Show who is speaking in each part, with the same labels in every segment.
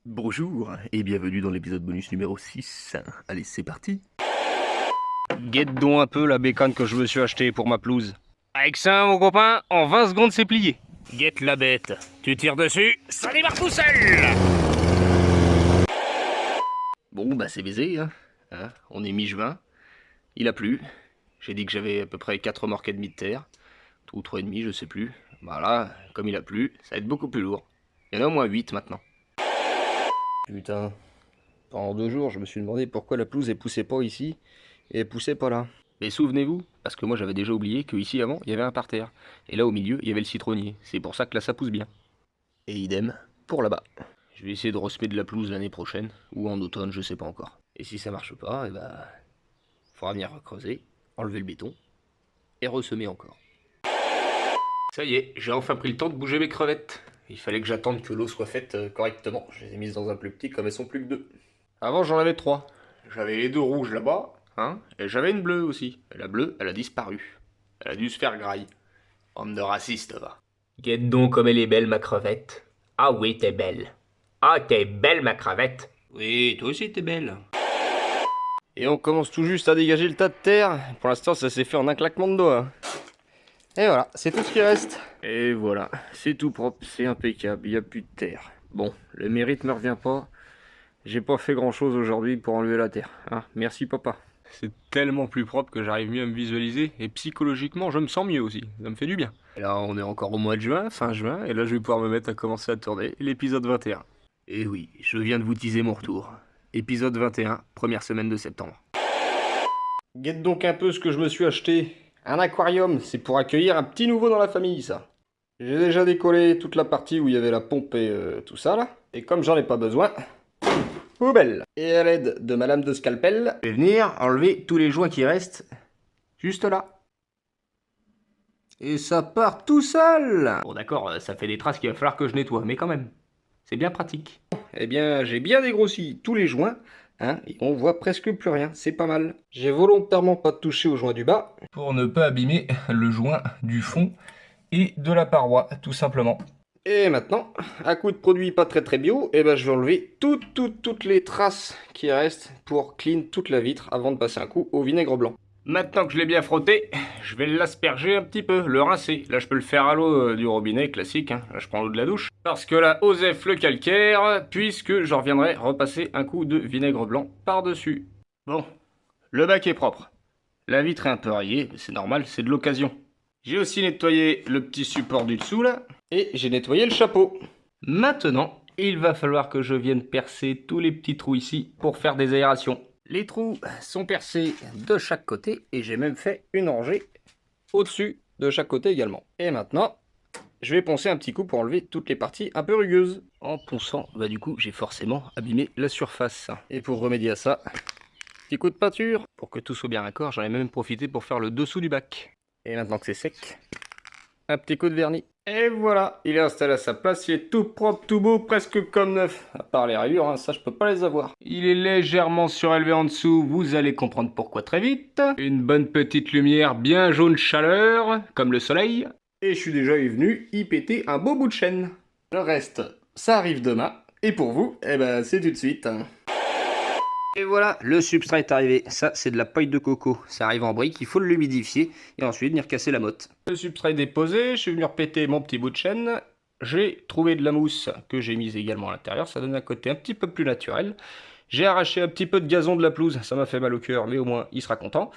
Speaker 1: Bonjour et bienvenue dans l'épisode bonus numéro 6. Allez, c'est parti.
Speaker 2: Guette donc un peu la bécane que je me suis acheté pour ma pelouse. Avec ça, mon copain, en 20 secondes, c'est plié.
Speaker 1: Guette la bête. Tu tires dessus, ça démarre tout seul. Bon, bah c'est baisé, hein. On est mi-juin. Il a plu. J'ai dit que j'avais à peu près 4 remorques et demie de terre. Ou 3 et demi, je sais plus. Bah là, comme il a plu, ça va être beaucoup plus lourd. Il y en a au moins 8 maintenant.
Speaker 2: Putain. Pendant 2 jours, je me suis demandé pourquoi la pelouse elle poussait pas ici et elle poussait pas là.
Speaker 1: Mais souvenez-vous, parce que moi j'avais déjà oublié qu'ici avant, il y avait un parterre. Et là au milieu, il y avait le citronnier. C'est pour ça que là ça pousse bien. Et idem pour là-bas. Je vais essayer de ressemer de la pelouse l'année prochaine, ou en automne, je sais pas encore. Et si ça marche pas, faudra venir creuser, enlever le béton, et ressemer encore. Ça y est, j'ai enfin pris le temps de bouger mes crevettes. Il fallait que j'attende que l'eau soit faite correctement. Je les ai mises dans un plus petit comme elles sont plus que 2. Avant j'en avais 3. J'avais les 2 rouges là-bas, et j'avais une bleue aussi. Et la bleue, elle a disparu. Elle a dû se faire graille. Homme de raciste, va. Guette donc comme elle est belle, ma crevette. Ah oui, t'es belle. Ah, t'es belle, ma crevette. Oui, toi aussi, t'es belle.
Speaker 2: Et on commence tout juste à dégager le tas de terre. Pour l'instant, ça s'est fait en un claquement de doigts. Et voilà, c'est tout ce qui reste.
Speaker 1: Et voilà, c'est tout propre, c'est impeccable, il n'y a plus de terre. Bon, le mérite me revient pas. J'ai pas fait grand chose aujourd'hui pour enlever la terre. Merci papa.
Speaker 2: C'est tellement plus propre que j'arrive mieux à me visualiser et psychologiquement, je me sens mieux aussi. Ça me fait du bien.
Speaker 1: Et là, on est encore au mois de juin, fin juin, et là, je vais pouvoir me mettre à commencer à tourner l'épisode 21. Et oui, je viens de vous teaser mon retour. Épisode 21, première semaine de septembre.
Speaker 2: Guette donc un peu ce que je me suis acheté. Un aquarium, c'est pour accueillir un petit nouveau dans la famille, ça. J'ai déjà décollé toute la partie où il y avait la pompe et tout ça, là. Et comme j'en ai pas besoin, poubelle. Et à l'aide de ma lame de scalpel,
Speaker 1: Je vais venir enlever tous les joints qui restent, juste là. Et ça part tout seul. Bon d'accord, ça fait des traces qu'il va falloir que je nettoie, mais quand même, c'est bien pratique.
Speaker 2: eh bien, j'ai bien dégrossi tous les joints, et on voit presque plus rien, c'est pas mal. J'ai volontairement pas touché aux joints du bas, pour ne pas abîmer le joint du fond et de la paroi, tout simplement. Et maintenant, à coup de produit pas très bio, je vais enlever toutes les traces qui restent pour clean toute la vitre avant de passer un coup au vinaigre blanc.
Speaker 1: Maintenant que je l'ai bien frotté, je vais l'asperger un petit peu, le rincer. Là, je peux le faire à l'eau du robinet classique, Là, je prends l'eau de la douche. Parce que là, osef le calcaire, puisque je reviendrai repasser un coup de vinaigre blanc par-dessus. Bon, le bac est propre. La vitre est un peu rayée, c'est normal, c'est de l'occasion. J'ai aussi nettoyé le petit support du dessous, là.
Speaker 2: Et j'ai nettoyé le chapeau.
Speaker 1: Maintenant, il va falloir que je vienne percer tous les petits trous ici pour faire des aérations. Les trous sont percés de chaque côté et j'ai même fait une rangée
Speaker 2: Au-dessus de chaque côté également. Et maintenant, je vais poncer un petit coup pour enlever toutes les parties un peu rugueuses.
Speaker 1: En ponçant, du coup, j'ai forcément abîmé la surface.
Speaker 2: Et pour remédier à ça, petit coup de peinture.
Speaker 1: Pour que tout soit bien raccord, j'en ai même profité pour faire le dessous du bac.
Speaker 2: Et maintenant que c'est sec, un petit coup de vernis. Et voilà, il est installé à sa place, il est tout propre, tout beau, presque comme neuf. À part les rayures, ça je peux pas les avoir.
Speaker 1: Il est légèrement surélevé en dessous, vous allez comprendre pourquoi très vite. Une bonne petite lumière bien jaune chaleur, comme le soleil.
Speaker 2: Et je suis déjà venu y péter un beau bout de chaîne. Le reste, ça arrive demain. Et pour vous, c'est tout de suite.
Speaker 1: Et voilà, le substrat est arrivé. Ça, c'est de la paille de coco. Ça arrive en brique, il faut l'humidifier et ensuite venir casser la motte. Le substrat est déposé, je suis venu repéter mon petit bout de chaîne. J'ai trouvé de la mousse que j'ai mise également à l'intérieur. Ça donne un côté un petit peu plus naturel. J'ai arraché un petit peu de gazon de la pelouse. Ça m'a fait mal au cœur, mais au moins, il sera content.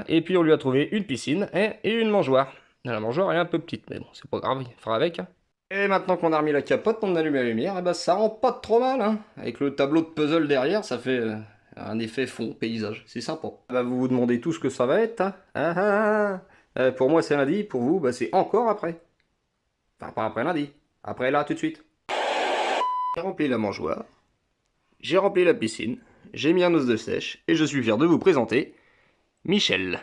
Speaker 1: Et puis, on lui a trouvé une piscine et une mangeoire. La mangeoire est un peu petite, mais bon, c'est pas grave, il fera avec.
Speaker 2: Et maintenant qu'on a remis la capote, on allume la lumière, ça rend pas trop mal. Avec le tableau de puzzle derrière, ça fait un effet fond, paysage. C'est sympa. Vous vous demandez tout ce que ça va être. Pour moi, c'est lundi. Pour vous, c'est encore après. Enfin, pas après lundi. Après là, tout de suite. J'ai rempli la mangeoire. J'ai rempli la piscine. J'ai mis un os de sèche. Et je suis fier de vous présenter Michel,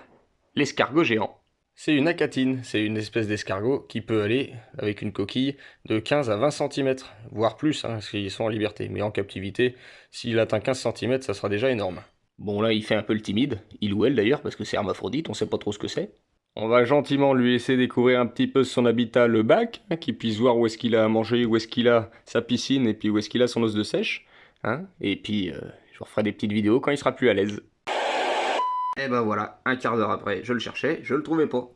Speaker 2: l'escargot géant. C'est une acatine, c'est une espèce d'escargot qui peut aller avec une coquille de 15 à 20 cm, voire plus, parce qu'ils sont en liberté. Mais en captivité, s'il atteint 15 cm, ça sera déjà énorme.
Speaker 1: Bon là, il fait un peu le timide, il ou elle d'ailleurs, parce que c'est hermaphrodite, on sait pas trop ce que c'est.
Speaker 2: On va gentiment lui laisser découvrir un petit peu son habitat, le bac, hein, qu'il puisse voir où est-ce qu'il a à manger, où est-ce qu'il a sa piscine et puis où est-ce qu'il a son os de sèche. Hein. Et puis, je vous referai des petites vidéos quand il sera plus à l'aise. Et ben voilà, un quart d'heure après, je le cherchais, je le trouvais pas.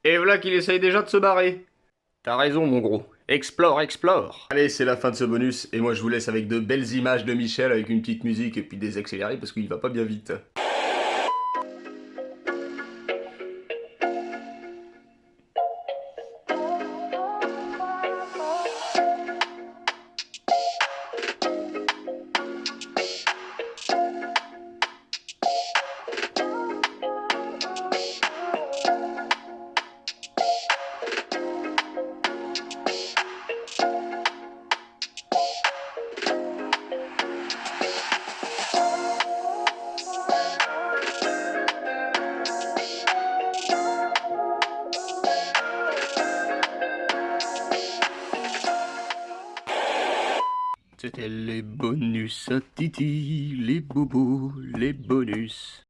Speaker 2: Et voilà qu'il essaye déjà de se barrer. T'as raison, mon gros. Explore, explore. Allez, c'est la fin de ce bonus, et moi je vous laisse avec de belles images de Michel, avec une petite musique et puis des accélérés parce qu'il va pas bien vite. C'était les bonus à Titi, les bobos, les bonus.